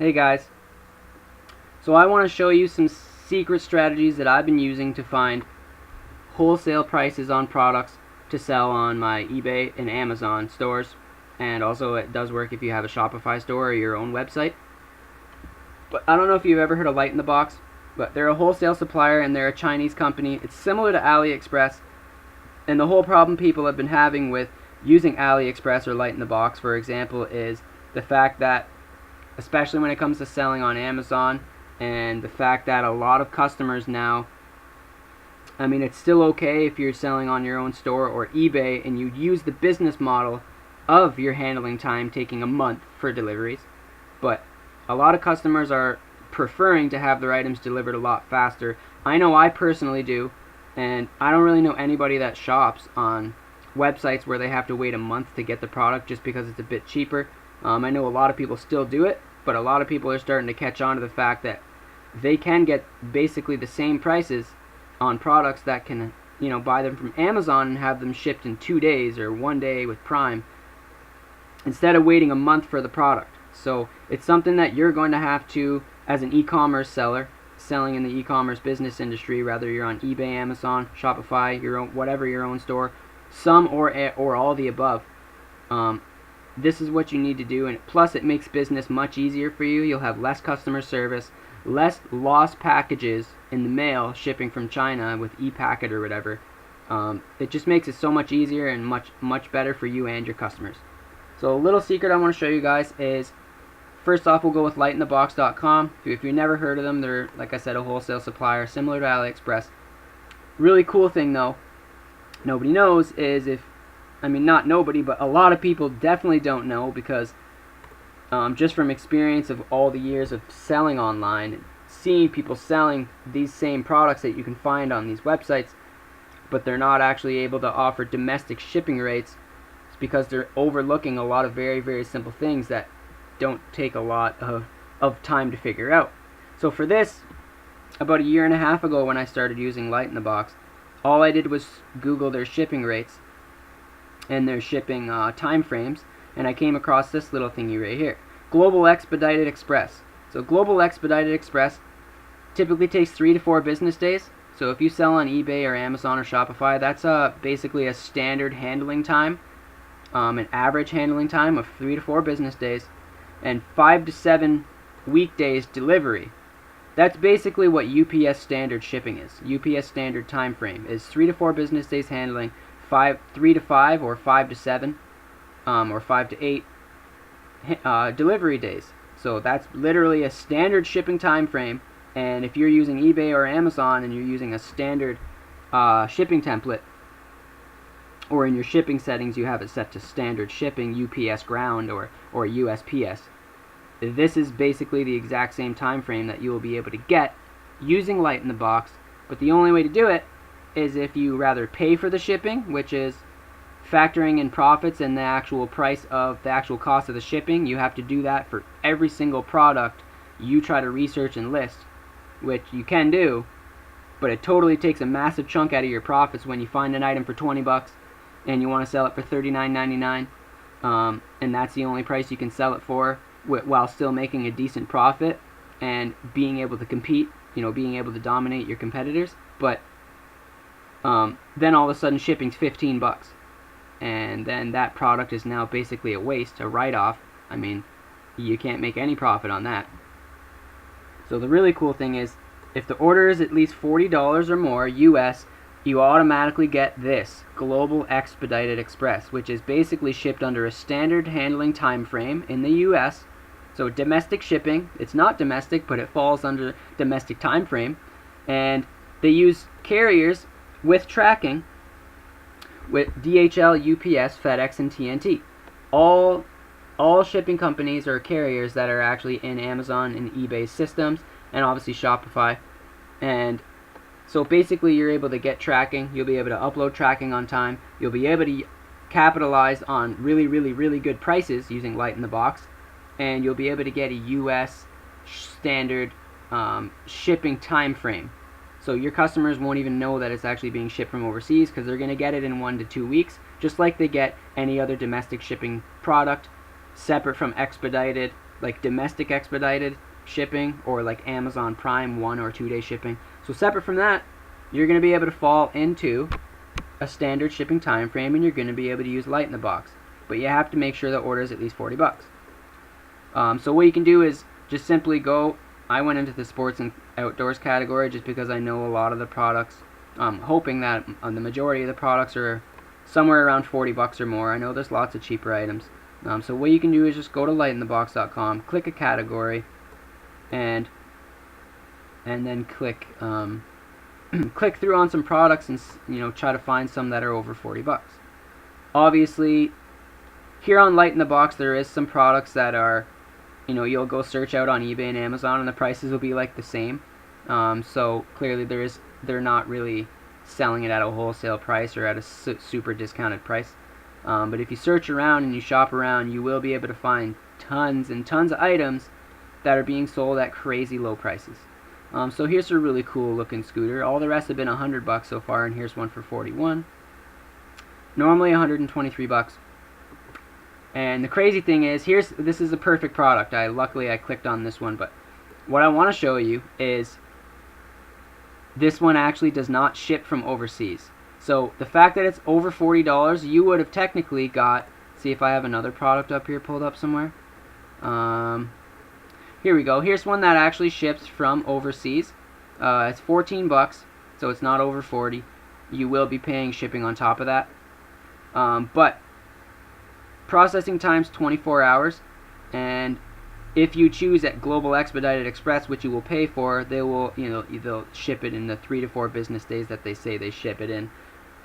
Hey guys, so I want to show you some secret strategies that I've been using to find wholesale prices on products to sell on my eBay and Amazon stores, and also it does work if you have a Shopify store or your own website. But I don't know if you've ever heard of Light in the Box, but they're a wholesale supplier and they're a Chinese company. It's similar to AliExpress, and the whole problem people have been having with using AliExpress or Light in the Box, for example, is the fact that, especially when it comes to selling on Amazon, and the fact that a lot of customers now, I mean, it's still okay if you're selling on your own store or eBay and you use the business model of your handling time taking a month for deliveries, but a lot of customers are preferring to have their items delivered a lot faster. I know I personally do, and I don't really know anybody that shops on websites where they have to wait a month to get the product just because it's a bit cheaper. I know a lot of people still do it, but a lot of people are starting to catch on to the fact that they can get basically the same prices on products that can, buy them from Amazon and have them shipped in 2 days or 1 day with Prime, instead of waiting a month for the product. So it's something that you're going to have to, as an e-commerce seller, selling in the e-commerce business industry, whether you're on eBay, Amazon, Shopify, your own, whatever your own store, some or all the above. This is what you need to do, and plus it makes business much easier for you. You'll have less customer service, less lost packages in the mail shipping from China with ePacket or whatever. It just makes it so much easier and much better for you and your customers. So a little secret I want to show you guys is, first off, we'll go with lightinthebox.com. If you've never heard of them, they're, like I said, a wholesale supplier similar to AliExpress. Really cool thing though, nobody knows is not nobody, but a lot of people definitely don't know, because just from experience of all the years of selling online and seeing people selling these same products that you can find on these websites, but they're not actually able to offer domestic shipping rates. It's because they're overlooking a lot of very, very simple things that don't take a lot of time to figure out. So for this, about a year and a half ago when I started using Light in the Box, all I did was Google their shipping rates and their shipping time frames, and I came across this little thingy right here, Global Expedited Express. So Global Expedited Express typically takes 3 to 4 business days. So if you sell on eBay or Amazon or Shopify, that's basically a standard handling time, an average handling time of 3 to 4 business days, and 5 to 7 weekdays delivery. That's basically what UPS standard shipping is. UPS standard time frame is 3 to 4 business days handling, 3 to 5 or 5 to 7 or 5 to 8 delivery days. So that's literally a standard shipping time frame, and if you're using eBay or Amazon and you're using a standard shipping template, or in your shipping settings you have it set to standard shipping, UPS ground or USPS, this is basically the exact same time frame that you will be able to get using Light in the Box. But the only way to do it is if you rather pay for the shipping, which is factoring in profits and the actual price of the actual cost of the shipping. You have to do that for every single product you try to research and list, which you can do, but it totally takes a massive chunk out of your profits when you find an item for 20 bucks and you want to sell it for $39.99, and that's the only price you can sell it for, while still making a decent profit and being able to compete, being able to dominate your competitors. But then all of a sudden shipping's 15 bucks, and then that product is now basically a waste, a write-off. I mean, you can't make any profit on that. So the really cool thing is, if the order is at least $40 or more US, you automatically get this Global Expedited Express, which is basically shipped under a standard handling time frame in the US. So domestic shipping, it's not domestic, but it falls under domestic time frame, and they use carriers with tracking with DHL, UPS, FedEx, and TNT. All shipping companies or carriers that are actually in Amazon and eBay systems, and obviously Shopify. And so basically you're able to get tracking, you'll be able to upload tracking on time, you'll be able to capitalize on really, really, really good prices using Light in the Box, and you'll be able to get a US standard shipping time frame. So your customers won't even know that it's actually being shipped from overseas, because they're going to get it in 1 to 2 weeks, just like they get any other domestic shipping product, separate from expedited like domestic expedited shipping or like Amazon Prime 1 or 2 day shipping. So separate from that, you're going to be able to fall into a standard shipping time frame, and you're going to be able to use Light in the Box. But you have to make sure the order is at least $40. So what you can do is just simply go. I went into the sports and outdoors category just because I know a lot of the products. Hoping that the majority of the products are somewhere around $40 or more. I know there's lots of cheaper items. So what you can do is just go to lightinthebox.com, click a category, and then click click through on some products and try to find some that are over $40. Obviously, here on Light in the Box there is some products that are, you'll go search out on eBay and Amazon and the prices will be like the same. So clearly they're not really selling it at a wholesale price or at a super discounted price. But if you search around and you shop around, you will be able to find tons and tons of items that are being sold at crazy low prices. So here's a really cool looking scooter. All the rest have been $100 so far, and here's one for $41. Normally $123. And the crazy thing is, this is a perfect product. Luckily I clicked on this one, but what I want to show you is this one actually does not ship from overseas. So the fact that it's over $40, you would have technically got, see if I have another product up here pulled up somewhere. Here we go. Here's one that actually ships from overseas. It's $14, so it's not over 40. You will be paying shipping on top of that. But processing time's 24 hours, and if you choose at Global Expedited Express, which you will pay for, they'll ship it in the 3 to 4 business days that they say they ship it in.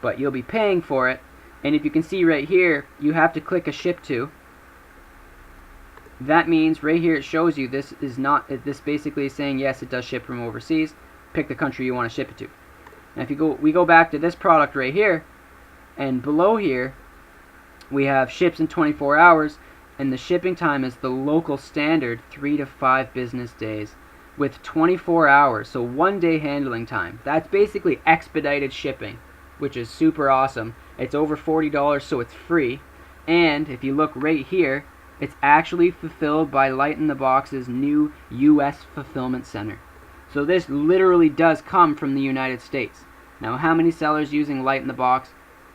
But you'll be paying for it, and if you can see right here, you have to click a ship to. That means right here it shows you this basically is saying yes, it does ship from overseas. Pick the country you want to ship it to. Now if we go back to this product right here, and below here we have ships in 24 hours, and the shipping time is the local standard 3 to 5 business days with 24 hours, so 1 day handling time. That's basically expedited shipping, which is super awesome. It's over $40, so it's free. And if you look right here, it's actually fulfilled by Light in the Box's new U.S. fulfillment center. So this literally does come from the United States. Now, how many sellers using Light in the Box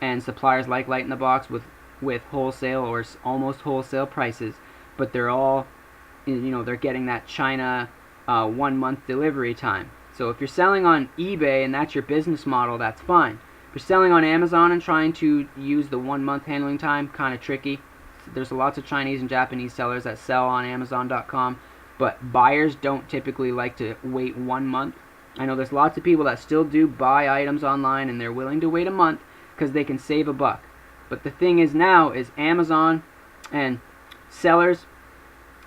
and suppliers like Light in the Box with wholesale or almost wholesale prices, but they're all, they're getting that China 1 month delivery time. So if you're selling on eBay and that's your business model, that's fine. If you're selling on Amazon and trying to use the 1 month handling time, kind of tricky. There's lots of Chinese and Japanese sellers that sell on Amazon.com, but buyers don't typically like to wait 1 month. I know there's lots of people that still do buy items online and they're willing to wait a month because they can save a buck. But the thing is now is Amazon and sellers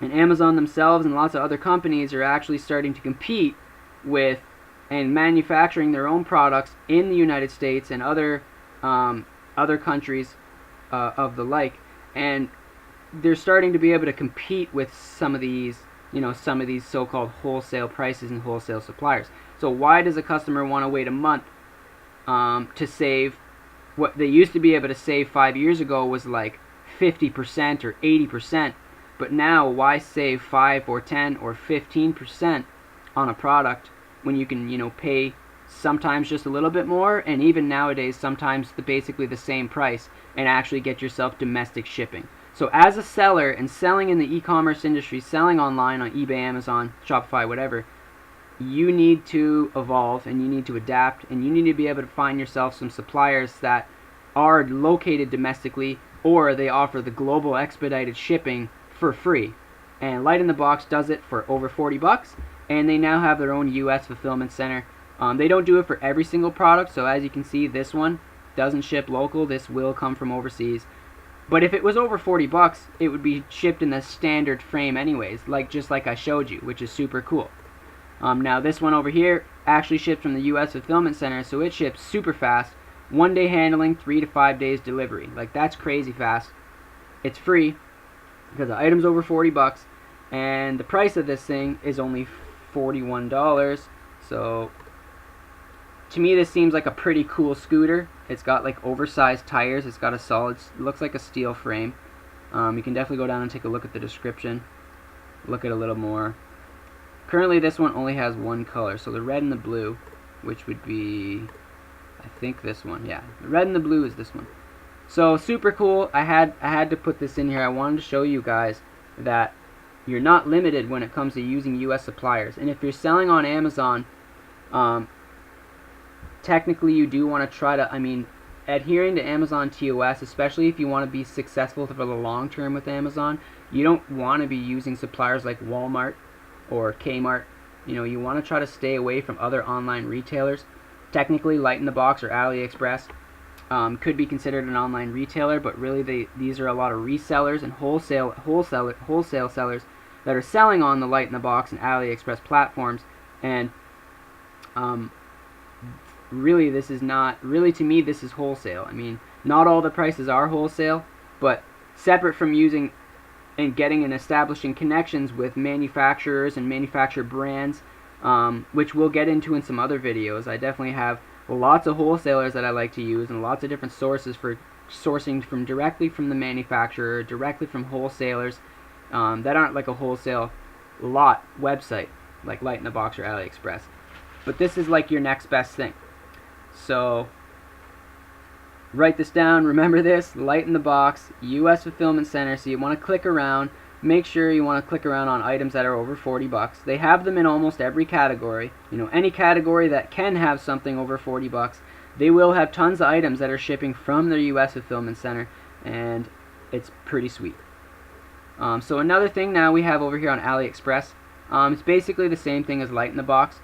and Amazon themselves and lots of other companies are actually starting to compete with and manufacturing their own products in the United States and other countries of the like, and they're starting to be able to compete with some of these so-called wholesale prices and wholesale suppliers. So why does a customer want to wait a month to save? What they used to be able to save 5 years ago was like 50% or 80%, but now why save 5 or 10 or 15% on a product when you can pay sometimes just a little bit more, and even nowadays sometimes basically the same price, and actually get yourself domestic shipping. So as a seller and selling in the e-commerce industry, selling online on eBay, Amazon, Shopify, whatever, you need to evolve and you need to adapt, and you need to be able to find yourself some suppliers that are located domestically, or they offer the global expedited shipping for free. And Light in the Box does it for over $40, and they now have their own U.S. fulfillment center. They don't do it for every single product, so as you can see, this one doesn't ship local. This will come from overseas. But if it was over $40, it would be shipped in the standard frame anyways, just like I showed you, which is super cool. Now this one over here actually ships from the U.S. fulfillment center, so it ships super fast. 1 day handling, 3 to 5 days delivery. That's crazy fast. It's free because the item's over $40, and the price of this thing is only $41. So to me, this seems like a pretty cool scooter. It's got oversized tires. It's got a solid, looks like a steel frame. You can definitely go down and take a look at the description. look at a little more. Currently this one only has one color, so the red and the blue, which would be, I think this one, yeah. The red and the blue is this one. So super cool. I had to put this in here. I wanted to show you guys that you're not limited when it comes to using US suppliers. And if you're selling on Amazon, technically you do want to try to, adhering to Amazon TOS, especially if you want to be successful for the long term with Amazon, you don't want to be using suppliers like Walmart or Kmart. You want to try to stay away from other online retailers. Technically, Light in the Box or AliExpress could be considered an online retailer, but really these are a lot of resellers and wholesale sellers that are selling on the Light in the Box and AliExpress platforms. And really, this is not really, to me, this is wholesale. Not all the prices are wholesale, but separate from using and getting and establishing connections with manufacturers and manufacturer brands, which we'll get into in some other videos. I definitely have lots of wholesalers that I like to use and lots of different sources for sourcing from directly from the manufacturer, directly from wholesalers that aren't like a wholesale lot website like Light in the Box or AliExpress. But this is like your next best thing. So write this down, remember this, Light in the Box, US Fulfillment Center. So you want to click around, make sure you want to click around on items that are over 40 bucks. They have them in almost every category. Any category that can have something over 40 bucks, they will have tons of items that are shipping from their US Fulfillment Center, and it's pretty sweet. So another thing now we have over here on AliExpress, it's basically the same thing as Light in the Box.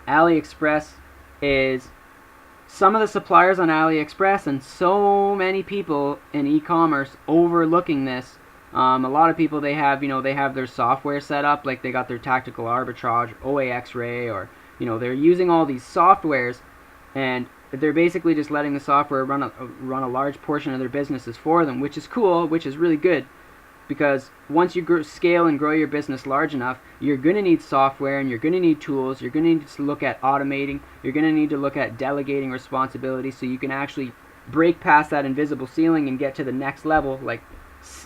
AliExpress is some of the suppliers on AliExpress, and so many people in e-commerce overlooking this. A lot of people, they have their software set up, like they got their tactical arbitrage, OA X-ray, or they're using all these softwares, and they're basically just letting the software run a large portion of their businesses for them, which is cool, which is really good. Because once you scale and grow your business large enough, you're going to need software and you're going to need tools. You're going to need to look at automating. You're going to need to look at delegating responsibility so you can actually break past that invisible ceiling and get to the next level, like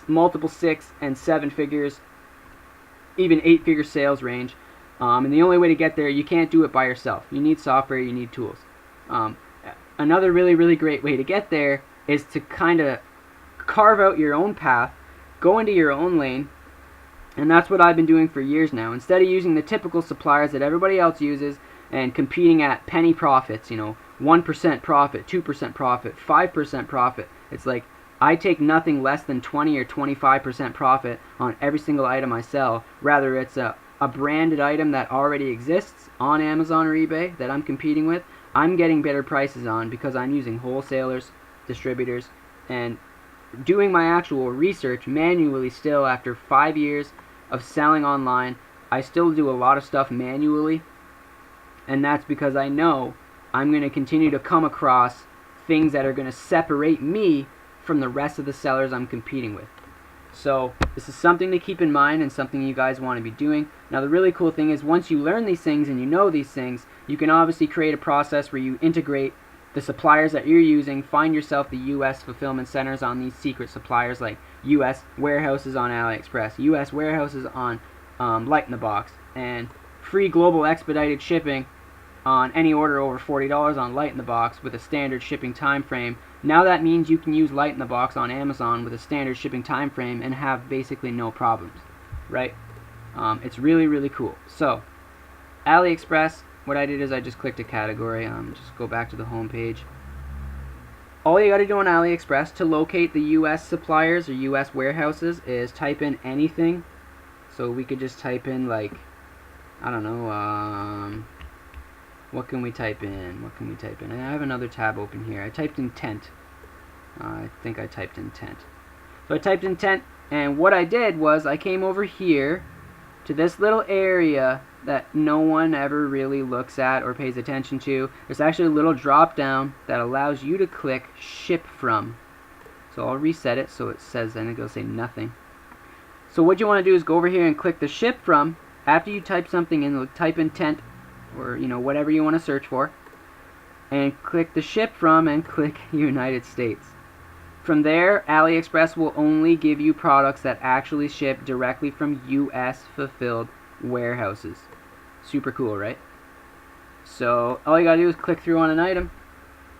multiple 6 and 7 figures, even 8-figure sales range. And the only way to get there, you can't do it by yourself. You need software, you need tools. Another really, really great way to get there is to kind of carve out your own path, go into your own lane, and that's what I've been doing for years now. Instead of using the typical suppliers that everybody else uses and competing at penny profits, 1% profit, 2% profit, 5% profit, it's like I take nothing less than 20 or 25% profit on every single item I sell. Rather, it's a branded item that already exists on Amazon or eBay that I'm competing with. I'm getting better prices on because I'm using wholesalers, distributors, and doing my actual research manually. Still, after 5 years of selling online, I still do a lot of stuff manually, and that's because I know I'm going to continue to come across things that are going to separate me from the rest of the sellers I'm competing with. So this is something to keep in mind and something you guys want to be doing. Now the really cool thing is, once you learn these things and you know these things, you can obviously create a process where you integrate the suppliers that you're using, find yourself the US fulfillment centers on these secret suppliers, like US warehouses on AliExpress, US warehouses on Light in the Box, and free global expedited shipping on any order over $40 on Light in the Box with a standard shipping time frame. Now that means you can use Light in the Box on Amazon with a standard shipping time frame and have basically no problems, right? It's really, really cool. So AliExpress, what I did is I just clicked a category. Just go back to the home page. All you got to do on AliExpress to locate the US suppliers or US warehouses is type in anything. So we could just type in, like, I don't know, what can we type in? What can we type in? I have another tab open here. I typed in tent. I think I typed in tent. So I typed in tent, and what I did was I came over here to this little area that no one ever really looks at or pays attention to. There's actually a little drop down that allows you to click ship from. So I'll reset it so it says, and it'll say nothing. So what you want to do is go over here and click the ship from. After you type something in, type in tent, or whatever you want to search for, and click the ship from and click United States. From there, AliExpress will only give you products that actually ship directly from US fulfilled warehouses. Super cool, right? So all you gotta do is click through on an item.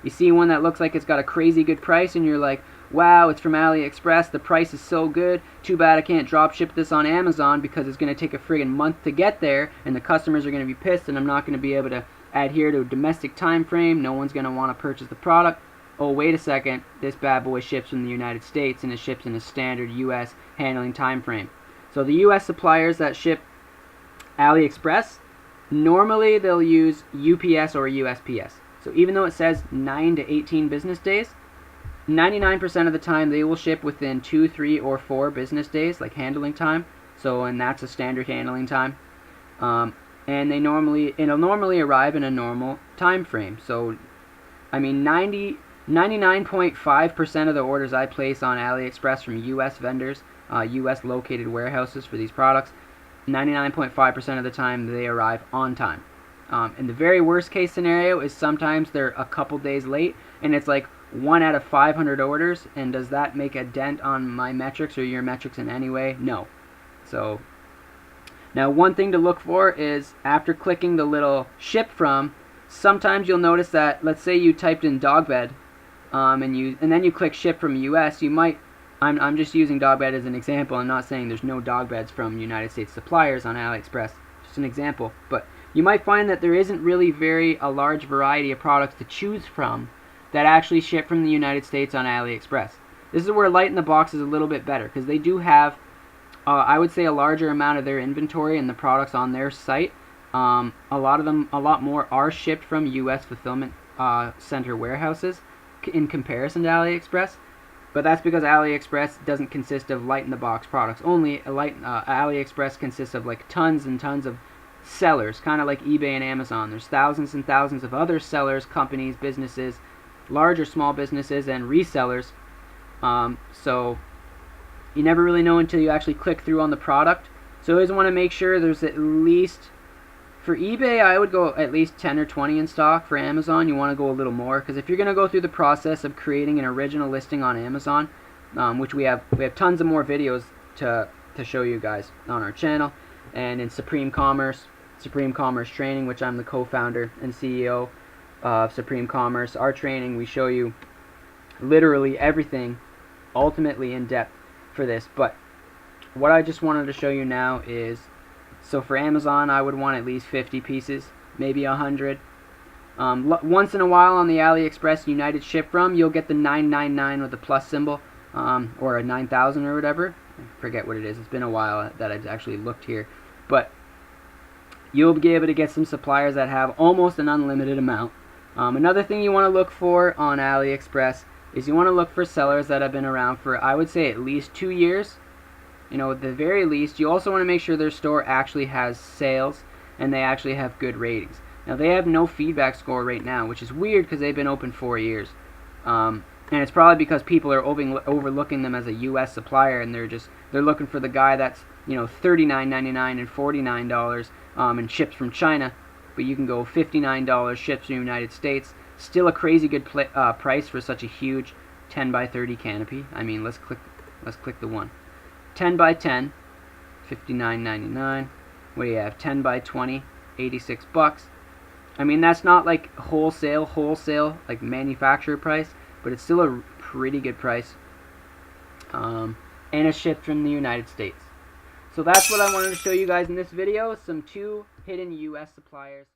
You see one that looks like it's got a crazy good price and you're like, wow, it's from AliExpress, the price is so good, too bad I can't drop ship this on Amazon because it's going to take a friggin' month to get there and the customers are going to be pissed and I'm not going to be able to adhere to a domestic time frame, no one's going to want to purchase the product. Oh, wait a second, this bad boy ships from the United States and it ships in a standard US handling time frame. So the US suppliers that ship AliExpress, normally they'll use UPS or USPS. So even though it says 9 to 18 business days, 99% of the time they will ship within 2, 3, or 4 business days, like handling time. So, and that's a standard handling time. And it'll normally arrive in a normal time frame. So, I mean, 99.5% of the orders I place on AliExpress from U.S. vendors, U.S. located warehouses for these products, 99.5% of the time they arrive on time. And the very worst case scenario is sometimes they're a couple days late, and it's like 1 out of 500 orders, and does that make a dent on my metrics or your metrics in any way? No. So now one thing to look for is after clicking the little ship from, sometimes you'll notice that, let's say you typed in dog bed, and then you click ship from US, you might, I'm just using dog bed as an example. I'm not saying there's no dog beds from United States suppliers on AliExpress, just an example, but you might find that there isn't really a large variety of products to choose from that actually ship from the United States on AliExpress. This is where Light in the Box is a little bit better because they do have, I would say, a larger amount of their inventory and the products on their site. A lot more are shipped from U.S. fulfillment center warehouses in comparison to AliExpress. But that's because AliExpress doesn't consist of Light in the Box products only. AliExpress consists of like tons and tons of sellers, kind of like eBay and Amazon. There's thousands and thousands of other sellers, companies, businesses, large or small businesses, and resellers. So you never really know until you actually click through on the product. So you always want to make sure there's at least, for eBay I would go at least 10 or 20 in stock. For Amazon you want to go a little more, because if you're going to go through the process of creating an original listing on Amazon, which we have tons of more videos to show you guys on our channel, and in SupremeCommerce training, which I'm the co-founder and CEO of SupremeCommerce, our training, we show you literally everything ultimately in depth for this. But what I just wanted to show you now is, so for Amazon I would want at least 50 pieces, maybe 100. Once in a while on the AliExpress United Ship From, you'll get the 999 with the plus symbol, or a 9000 or whatever. I forget what it is. It's been a while that I've actually looked here. But you'll be able to get some suppliers that have almost an unlimited amount. Another thing you want to look for on AliExpress is you want to look for sellers that have been around for, I would say, at least 2 years. You know, at the very least. You also want to make sure their store actually has sales and they actually have good ratings. Now, they have no feedback score right now, which is weird because they've been open 4 years. And it's probably because people are overlooking them as a U.S. supplier, and they're looking for the guy that's, you know, $39.99 and $49 and ships from China, but you can go $59 ships from the United States. Still a crazy good price for such a huge 10 by 30 canopy. I mean, let's click the one. 10 by 10, $59.99. What do you have? 10 by 20, $86. I mean, that's not like wholesale like manufacturer price, but it's still a pretty good price. And it's shipped from the United States. So that's what I wanted to show you guys in this video, some 2 hidden US suppliers.